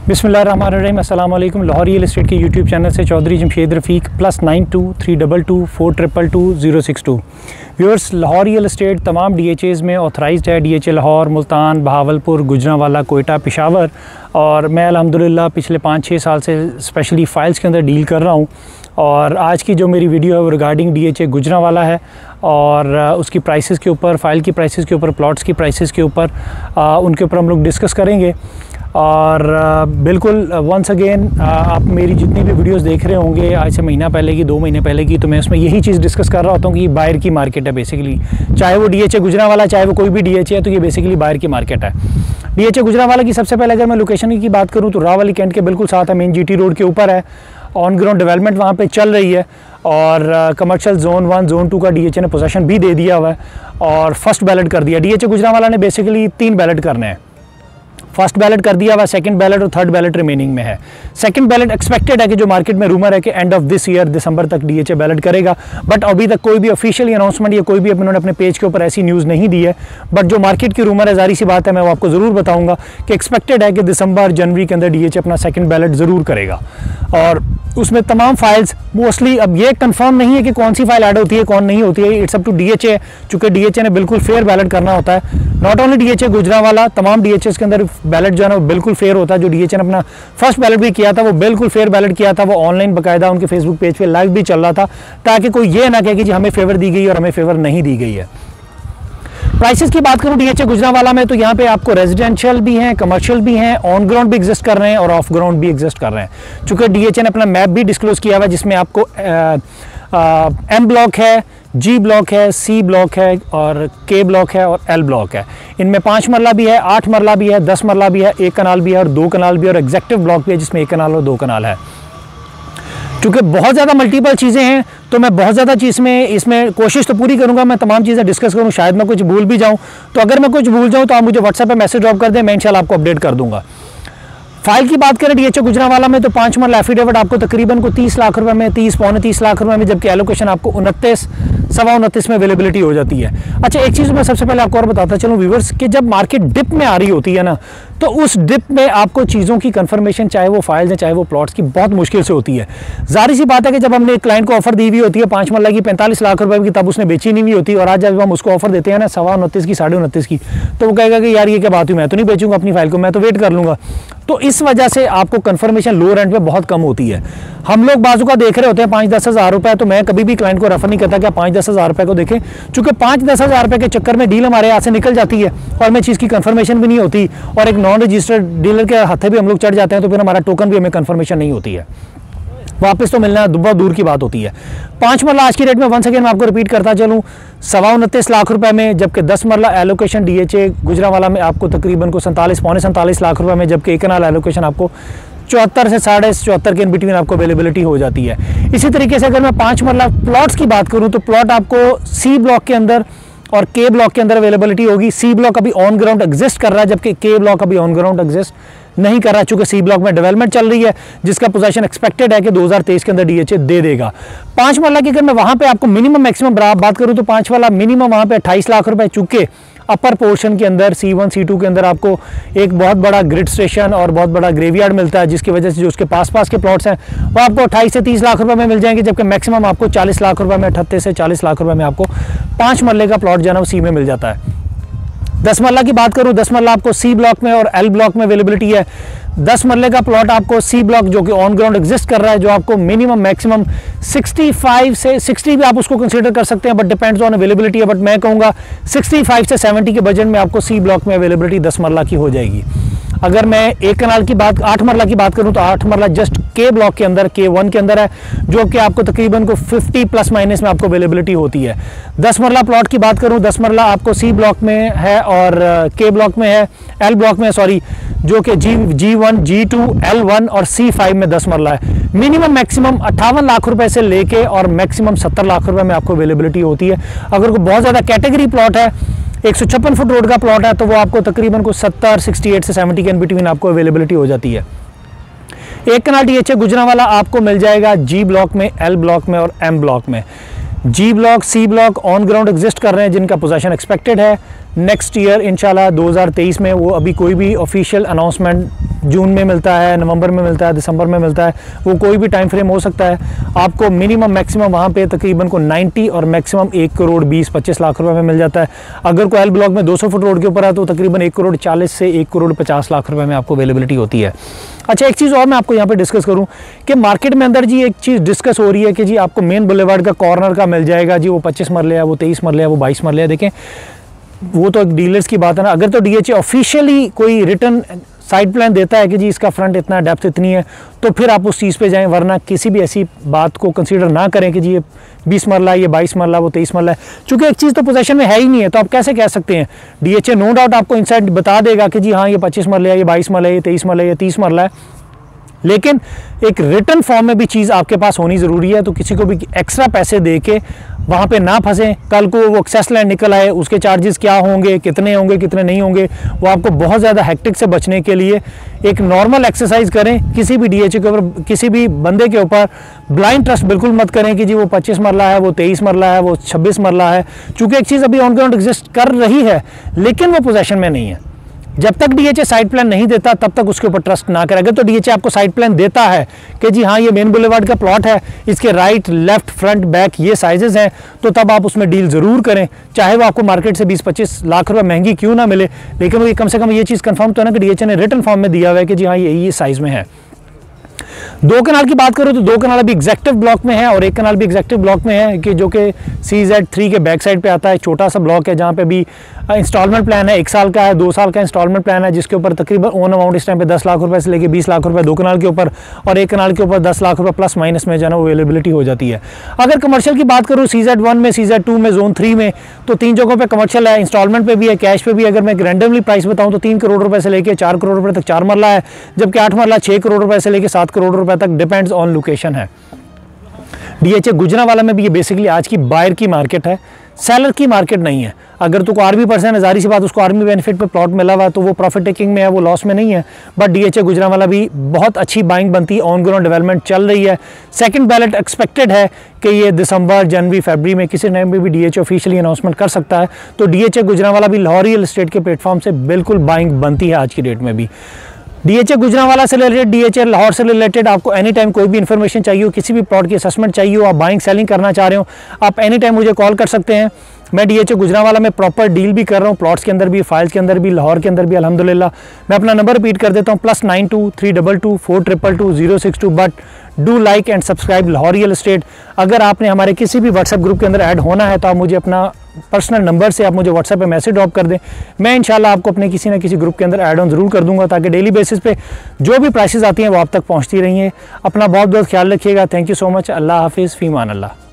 बिस्मिल्लाहिर्रहमानिर्रहीम अस्सलाम वालेकुम। लाहौर रियल एस्टेट के यूट्यूब चैनल से चौधरी जमशेद रफ़ीक +923224224062। व्यूअर्स, लाहौर रियल एस्टेट तमाम DHAs में ऑथराइज्ड है। DHA लाहौर, मुल्तान, बहावलपुर, गुजरांवाला, कोयटा, पेशावर, और मैं अल्हम्दुलिल्लाह पिछले 5-6 साल से स्पेशली फ़ाइल्स के अंदर डील कर रहा हूँ। और आज की जो मेरी वीडियो है वो रिगार्डिंग DHA गुजरांवाला है और उसकी प्राइसेस के ऊपर, फ़ाइल की प्राइसेस के ऊपर, प्लॉट्स की प्राइसेस के ऊपर, उनके ऊपर हम लोग डिस्कस करेंगे। और बिल्कुल वंस अगेन आप मेरी जितनी भी वीडियोस देख रहे होंगे आज से महीना पहले की, 2 महीने पहले की, तो मैं उसमें यही चीज़ डिस्कस कर रहा होता हूँ कि ये बायर की मार्केट है बेसिकली। चाहे वो DHA गुजरांवाला, चाहे वो कोई भी DHA है, तो ये बेसिकली बायर की मार्केट है। DHA गुजरांवाला की सबसे पहले अगर मैं लोकेशन की बात करूँ तो रावली कैंट के बिल्कुल साथ है, मेन GT रोड के ऊपर है। ऑन ग्राउंड डेवलपमेंट वहाँ पे चल रही है और कमर्शियल जोन 1, जोन 2 का DHA ने पोजीशन भी दे दिया हुआ है और फर्स्ट बैलेट कर दिया। DHA गुजरांवाला ने बेसिकली 3 बैलेट करने हैं। फर्स्ट बैलेट कर दिया हुआ, सेकंड बैलेट और थर्ड बैलेट रिमेनिंग में है। सेकंड बैलेट एक्सपेक्टेड है कि जो मार्केट में रूमर है कि एंड ऑफ दिस ईयर दिसंबर तक DHA बैलेट करेगा, बट अभी तक कोई भी ऑफिशियली अनाउंसमेंट या कोई भी उन्होंने अपने पेज के ऊपर ऐसी न्यूज़ नहीं दी है। बट जो मार्केट की रूमर है, जारी सी बात है, मैं वो आपको ज़रूर बताऊंगा कि एक्सपेक्टेड है कि दिसंबर जनवरी के अंदर DHA अपना सेकंड बैलेट ज़रूर करेगा। और उसमें तमाम फाइल्स मोस्टली, अब ये कंफर्म नहीं है कि कौन सी फाइल ऐड होती है कौन नहीं होती है, इट्स अप टू DHA, चूँकि DHA ने बिल्कुल फेयर बैलेट करना होता है। नॉट ओनली DHA गुजरांवाला, तमाम DHAs के अंदर बैलेट जो है ना वो बिल्कुल फेयर होता है। जो DHA ने अपना फर्स्ट बैलेट भी किया था वो बिल्कुल फेयर बैलेट किया था, वो ऑनलाइन बाकायदा उनके फेसबुक पेज पे लाइव भी चल रहा था, ताकि कोई ये ना कहे कि जी हमें फेवर दी गई और हमें फेवर नहीं दी गई है। प्राइसेस की बात करूं DHA गुजरांवाला में, तो यहाँ पे आपको रेजिडेंशियल भी हैं, कमर्शियल भी हैं, ऑन ग्राउंड भी एग्जिस्ट कर रहे हैं और ऑफ ग्राउंड भी एग्जिस्ट कर रहे हैं। चूँकि DHA ने अपना मैप भी डिस्क्लोज किया हुआ है जिसमें आपको M ब्लॉक है, G ब्लॉक है, C ब्लॉक है और K ब्लॉक है और L ब्लॉक है। इनमें 5 मरला भी है, 8 मरला भी है, 10 मरला भी है, 1 कनाल भी है और 2 कनाल भी है और एग्जेक्टिव ब्लॉक भी है जिसमें 1 कनाल और 2 कनाल है। क्योंकि बहुत ज़्यादा मल्टीपल चीज़ें हैं तो मैं बहुत ज़्यादा चीज़ में इसमें कोशिश तो पूरी करूंगा, मैं तमाम चीज़ें डिस्कस करूं, शायद मैं कुछ भूल भी जाऊं, तो अगर मैं कुछ भूल जाऊं तो आप मुझे व्हाट्सएप पे मैसेज ड्रॉप कर दें, मैं इंशाल्लाह आपको अपडेट कर दूंगा। फाइल की बात करें DHA गुजरांवाला में तो 5 मरला एफिडेविट आपको तकरीबन को 30 लाख रुपए में, 30 पौने 30 लाख रुपए में, जबकि एलोकेशन आपको 29, सवा 29 में अवेलेबिलिटी हो जाती है। अच्छा, एक चीज़ मैं सबसे पहले आपको और बताता चलूँ व्यूवर्स कि जब मार्केट डिप में आ रही होती है ना, तो उस डिप में आपको चीज़ों की कंफर्मेशन, चाहे वो फाइल्स हैं चाहे वो प्लॉट्स की, बहुत मुश्किल से होती है। जाहिर सी बात है कि जब हमने एक क्लाइंट को ऑफर दी हुई होती है 5 मरला की 45 लाख रुपए की, तब उसने बेची नहीं हुई होती, और आज जब हम उसको ऑफर देते हैं ना सवा 29 की, साढ़े 29 की, तो वो कहेगा कि यार ये क्या बात हुई, मैं तो नहीं बेचूंगा अपनी फाइल को, मैं तो वेट कर लूंगा। तो इस वजह से आपको कंफर्मेशन लो रेंट पे बहुत कम होती है। हम लोग बाजू का देख रहे होते हैं 5-10 हज़ार रुपए, तो मैं कभी भी क्लाइंट को रेफर नहीं करता कि 5-10 हज़ार रुपए को देखें, चूंकि 5-10 हज़ार रुपए के चक्कर में डील हमारे हाथ से निकल जाती है और हमें चीज़ की कंफर्मेशन भी नहीं होती, और एक नॉन रजिस्टर्ड डीलर के हाथे भी हम लोग चढ़ जाते हैं, तो फिर हमारा टोकन भी हमें कंफर्मेशन नहीं होती है, वापस तो मिलना बहुत दूर की बात होती है। 5 मरला आज की रेट में वंस अगेन मैं आपको रिपीट करता चलूँ, सवा 29 लाख रुपए में, जबकि 10 मरला एलोकेशन DHA गुजरांवाला में आपको तकरीबन को 47, पौने 47 लाख रुपए में, जबकि 1 कनाल एलोकेशन आपको 74 से 74.5 के इन बिटवीन आपको अवेलेबिलिटी हो जाती है। इसी तरीके से अगर मैं 5 मरला प्लॉट्स की बात करूँ तो प्लॉट आपको C ब्लॉक के अंदर और K ब्लॉक के अंदर अवेलेबिलिटी होगी। C ब्लॉक अभी ऑन ग्राउंड एग्जिस्ट कर रहा है, जबकि K ब्लॉक अभी ऑन ग्राउंड एग्जिस्ट नहीं कर रहा, चूंकि C ब्लॉक में डेवलपमेंट चल रही है, जिसका पोजीशन एक्सपेक्टेड है कि 2023 के अंदर DHA दे देगा। 5 मरला की अगर मैं वहां पे आपको मिनिमम मैक्सिमम बात करूं तो 5 वाला मिनिमम वहां पे 28 लाख रुपए, चूंकि अपर पोर्शन के अंदर C1 C2 के अंदर आपको एक बहुत बड़ा ग्रिड स्टेशन और बहुत बड़ा ग्रेवयार्ड मिलता है, जिसकी वजह से जो उसके पास के प्लॉट्स हैं वो आपको 28 से 30 लाख रुपए में मिल जाएंगे, जबकि मैक्सिमम आपको 40 लाख रुपए में, 38 से 40 लाख रुपए में आपको 5 मरले का प्लॉट जो है ना C में मिल जाता है। 10 मरला की बात करूं, 10 मरला आपको C ब्लॉक में और L ब्लॉक में अवेलेबिलिटी है। 10 मरले का प्लॉट आपको C ब्लॉक जो कि ऑन ग्राउंड एग्जिस्ट कर रहा है, जो आपको मिनिमम मैक्सिमम 65 से 60 भी आप उसको कंसीडर कर सकते हैं, बट डिपेंड्स ऑन अवेलेबिलिटी है, बट मैं कहूँगा 65 से 70 के बजट में आपको C ब्लॉक में अवेलेबिलिटी 10 मरला की हो जाएगी। अगर मैं 1 कनाल की बात, 8 मरला की बात करूं तो 8 मरला जस्ट K ब्लॉक के अंदर, K1 के अंदर है, जो कि आपको तकरीबन को 50 प्लस माइनस में आपको अवेलेबिलिटी होती है। 10 मरला प्लॉट की बात करूं, 10 मरला आपको C ब्लॉक में है और K ब्लॉक में है, L ब्लॉक में सॉरी, जो कि G1, G2, L1 और C5 में 10 मरला है। मिनिमम मैक्सिमम 58 लाख रुपए से लेके और मैक्सिमम 70 लाख रुपए में आपको अवेलेबिलिटी होती है। अगर कोई बहुत ज़्यादा कैटेगरी प्लॉट है, 156 फुट रोड का प्लॉट है, तो वो आपको तकरीबन को 70, 68 से 70 के इन बिटवीन आपको अवेलेबिलिटी हो जाती है। 1 कनाल DHA गुजरांवाला आपको मिल जाएगा G ब्लॉक में, L ब्लॉक में और M ब्लॉक में। G block, C block on ground exist कर रहे हैं, जिनका पोजीशन एक्सपेक्टेड है नेक्स्ट ईयर इंशाल्लाह 2023 में। वो अभी कोई भी ऑफिशियल अनाउंसमेंट जून में मिलता है, नवंबर में मिलता है, दिसंबर में मिलता है, वो कोई भी टाइम फ्रेम हो सकता है। आपको मिनिमम मैक्सिमम वहाँ पे तकरीबन को 90 और मैक्सिमम 1 करोड़ 20-25 लाख रुपए में मिल जाता है। अगर कोई एल ब्लॉक में 200 फुट रोड के ऊपर है तो तकरीबन 1 करोड़ 40 से 1 करोड़ 50 लाख रुपए में आपको अवेलेबिलिटी होती है। अच्छा, एक चीज़ और मैं आपको यहाँ पे डिस्कस करूँ कि मार्केट में अंदर जी एक चीज़ डिस्कस हो रही है कि जी आपको मेन बुलेवार्ड का कॉर्नर का मिल जाएगा जी, वो 25 मरले है, वो 23 मरले है, वो 22 मरले है। देखें, वो तो एक डीलर्स की बात है ना। अगर तो DHA ऑफिशियली कोई रिटर्न साइड प्लान देता है कि जी इसका फ्रंट इतना, डेप्थ इतनी है, तो फिर आप उस चीज़ पे जाएं, वरना किसी भी ऐसी बात को कंसीडर ना करें कि जी ये 20 मरला है, ये 22 मरला, वो 23 मरला है। चूँकि एक चीज़ तो पोजीशन में है ही नहीं है, तो आप कैसे कह सकते हैं। DHA नो डाउट आपको इनसाइड बता देगा कि जी हाँ ये 25 मरला है, ये 22 मरला है, ये 23 मरला है, ये 30 मरला है, लेकिन एक रिटर्न फॉर्म में भी चीज़ आपके पास होनी ज़रूरी है। तो किसी को भी एक्स्ट्रा पैसे दे के वहाँ पे ना फंसें, कल को वो एक्सेस लैंड निकल आए, उसके चार्जेस क्या होंगे, कितने होंगे, कितने नहीं होंगे, वो आपको बहुत ज़्यादा हेक्टिक से बचने के लिए एक नॉर्मल एक्सरसाइज करें। किसी भी DHA के ऊपर, किसी भी बंदे के ऊपर ब्लाइंड ट्रस्ट बिल्कुल मत करें कि जी वो 25 मरला है, वो 23 मरला है, वो 26 मरला है। चूँकि एक चीज़ अभी ऑन ग्राउंड एग्जिस्ट कर रही है, लेकिन वो पोजीशन में नहीं है। जब तक DHA साइड प्लान नहीं देता तब तक उसके ऊपर ट्रस्ट ना करें। अगर तो DHA आपको साइड प्लान देता है कि जी हाँ ये मेन बुलेवार्ड का प्लॉट है, इसके राइट, लेफ्ट, फ्रंट, बैक ये साइजेस हैं, तो तब आप उसमें डील ज़रूर करें, चाहे वो आपको मार्केट से 20-25 लाख रुपए महंगी क्यों ना मिले, लेकिन वो कम से कम ये चीज़ कंफर्म तो है ना कि DHA ने रिटर्न फॉर्म में दिया हुआ है कि जी हाँ ये साइज़ में है। 2 कनाल की बात करो तो 2 कनाल अभी एग्जेक्टिव ब्लॉक में है और 1 कनाल भी एग्जेक्टिव ब्लॉक में है, कि जो कि CZ3 के बैक साइड पे आता है। छोटा सा ब्लॉक है जहाँ पे भी इंस्टॉलमेंट प्लान है, 1 साल का है, 2 साल का इंस्टॉलमेंट प्लान है, जिसके ऊपर तकरीबन ओन अमाउंट इस टाइम पे 10 लाख रुपए से लेके 20 लाख रुपए 2 कनाल के ऊपर, और 1 कनाल के ऊपर 10 लाख रुपए प्लस माइनस में जो है ना अवेलेबिलिटी हो जाती है। अगर कमर्शियल की बात करूँ CZ1 में, CZ2 में, जोन 3 में, तो 3 जगहों पे कमर्शियल है, इंस्टॉलमेंट पे भी है, कैश पे भी। अगर मैं रैंडमली प्राइस बताऊँ तो 3 करोड़ रुपए से लेकर 4 करोड़ रुपए तक 4 मरला है, जबकि 8 मरला 6 करोड़ रुपए से लेकर 7 करोड़ रुपए तक, डिपेंड्स ऑन लोकेशन है। DHA गुजरांवाला में भी ये बेसिकली आज की बायर की मार्केट है, सेलर की मार्केट नहीं है। अगर तो कोई आर्मी पर्सन है, जारी सी बात, उसको आर्मी बेनिफिट पे प्लॉट मिला हुआ है तो वो प्रॉफिट टेकिंग में है, वो लॉस में नहीं है। बट DHA गुजरांवाला भी बहुत अच्छी बाइंग बनती है, ऑन ग्राउंड डेवलपमेंट चल रही है। सेकंड बैलेट एक्सपेक्टेड है कि ये दिसंबर, जनवरी, फरवरी में किसी टाइम में भी DHA ऑफिशियली अनाउंसमेंट कर सकता है। तो DHA गुजरांवाला भी लाहौर रियल एस्टेट के प्लेटफॉर्म से बिल्कुल बाइंग बनती है आज की डेट में भी। DHA गुजरांवाला से रिलेटेड, DHA लाहौर से रिलेटेड आपको एनी टाइम कोई भी इन्फॉर्मेशन चाहिए हो, किसी भी प्लॉट की असेसमेंट चाहिए हो, आप बाइंग सेलिंग करना चाह रहे हो, आप एनी टाइम मुझे कॉल कर सकते हैं। मैं DHA गुजरांवाला में प्रॉपर डील भी कर रहा हूँ, प्लॉट्स के अंदर भी, फाइल्स के अंदर भी, लाहौर के अंदर भी अल्हम्दुलिल्लाह। मैं अपना नंबर रिपीट कर देता हूँ, +92 322 422 062। But do like and subscribe Lahore real estate. अगर आपने हमारे किसी भी व्हाट्सएप ग्रुप के अंदर ऐड होना है तो आप मुझे अपना पर्सनल नंबर से आप मुझे व्हाट्सएप पे मैसेज ड्रॉप कर दें, मैं इंशाल्लाह आपको अपने किसी ना किसी ग्रुप के अंदर ऐड ऑन ज़रूर कर दूंगा, ताकि डेली बेसिस पे जो भी प्राइसेस आती हैं वो आप तक पहुँचती रही हैं। अपना बहुत बहुत ख्याल रखिएगा। Thank you so much. Allah हाफिज़, फ़ीमान अल्लाह।